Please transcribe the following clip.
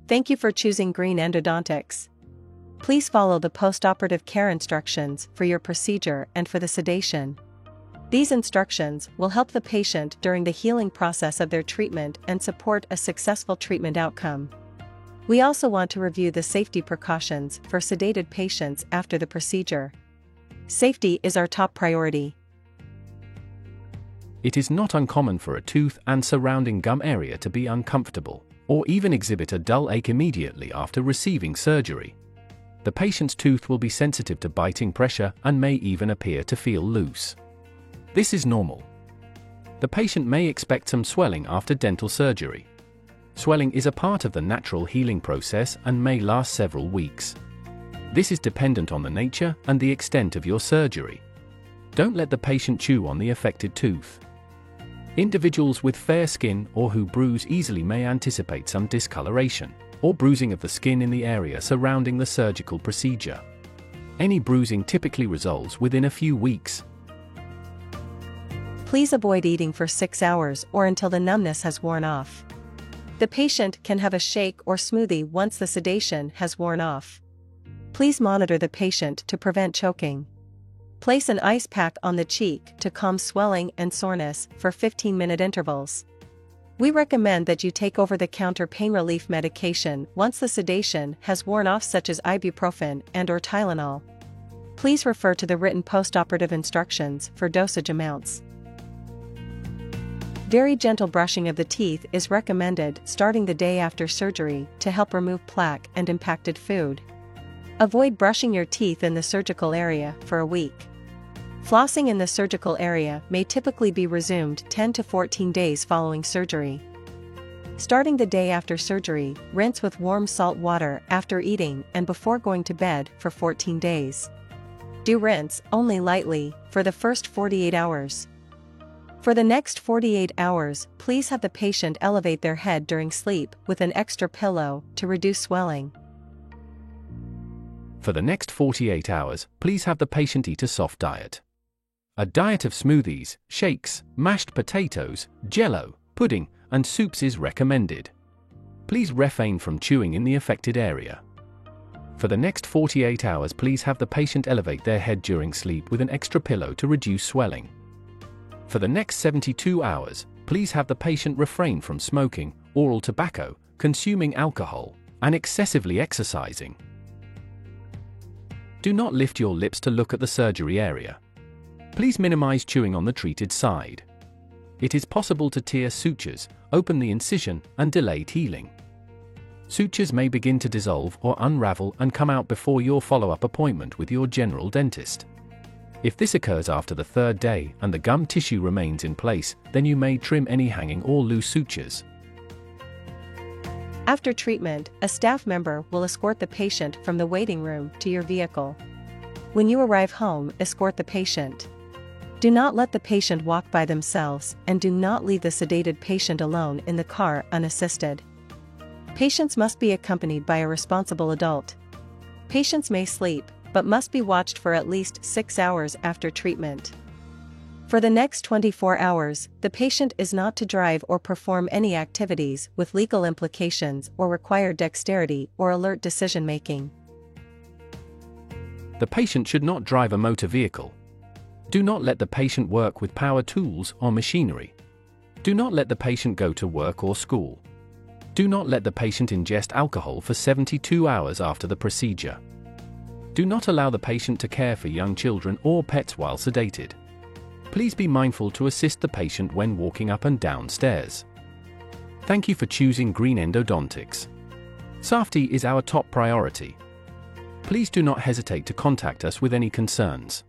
Thank you for choosing Green Endodontics. Please follow the postoperative care instructions for your procedure and for the sedation. These instructions will help the patient during the healing process of their treatment and support a successful treatment outcome. We also want to review the safety precautions for sedated patients after the procedure. Safety is our top priority. It is not uncommon for a tooth and surrounding gum area to be uncomfortable, or even exhibit a dull ache immediately after receiving surgery. The patient's tooth will be sensitive to biting pressure and may even appear to feel loose. This is normal. The patient may expect some swelling after dental surgery. Swelling is a part of the natural healing process and may last several weeks. This is dependent on the nature and the extent of your surgery. Don't let the patient chew on the affected tooth. Individuals with fair skin or who bruise easily may anticipate some discoloration or bruising of the skin in the area surrounding the surgical procedure. Any bruising typically resolves within a few weeks. Please avoid eating for 6 hours or until the numbness has worn off. The patient can have a shake or smoothie once the sedation has worn off. Please monitor the patient to prevent choking. Place an ice pack on the cheek to calm swelling and soreness for 15-minute intervals. We recommend that you take over-the-counter pain relief medication once the sedation has worn off, such as ibuprofen and/or Tylenol. Please refer to the written postoperative instructions for dosage amounts. Very gentle brushing of the teeth is recommended starting the day after surgery to help remove plaque and impacted food. Avoid brushing your teeth in the surgical area for a week. Flossing in the surgical area may typically be resumed 10 to 14 days following surgery. Starting the day after surgery, rinse with warm salt water after eating and before going to bed for 14 days. Do rinse only lightly for the first 48 hours. For the next 48 hours, please have the patient elevate their head during sleep with an extra pillow to reduce swelling. For the next 48 hours, please have the patient eat a soft diet. A diet of smoothies, shakes, mashed potatoes, jello, pudding, and soups is recommended. Please refrain from chewing in the affected area. For the next 48 hours, please have the patient elevate their head during sleep with an extra pillow to reduce swelling. For the next 72 hours, please have the patient refrain from smoking, oral tobacco, consuming alcohol, and excessively exercising. Do not lift your lips to look at the surgery area. Please minimize chewing on the treated side. It is possible to tear sutures, open the incision, and delay healing. Sutures may begin to dissolve or unravel and come out before your follow-up appointment with your general dentist. If this occurs after the 3rd day and the gum tissue remains in place, then you may trim any hanging or loose sutures. After treatment, a staff member will escort the patient from the waiting room to your vehicle. When you arrive home, escort the patient. Do not let the patient walk by themselves, and do not leave the sedated patient alone in the car unassisted. Patients must be accompanied by a responsible adult. Patients may sleep, but must be watched for at least 6 hours after treatment. For the next 24 hours, the patient is not to drive or perform any activities with legal implications or require dexterity or alert decision-making. The patient should not drive a motor vehicle. Do not let the patient work with power tools or machinery. Do not let the patient go to work or school. Do not let the patient ingest alcohol for 72 hours after the procedure. Do not allow the patient to care for young children or pets while sedated. Please be mindful to assist the patient when walking up and down stairs. Thank you for choosing Green Endodontics. Safety is our top priority. Please do not hesitate to contact us with any concerns.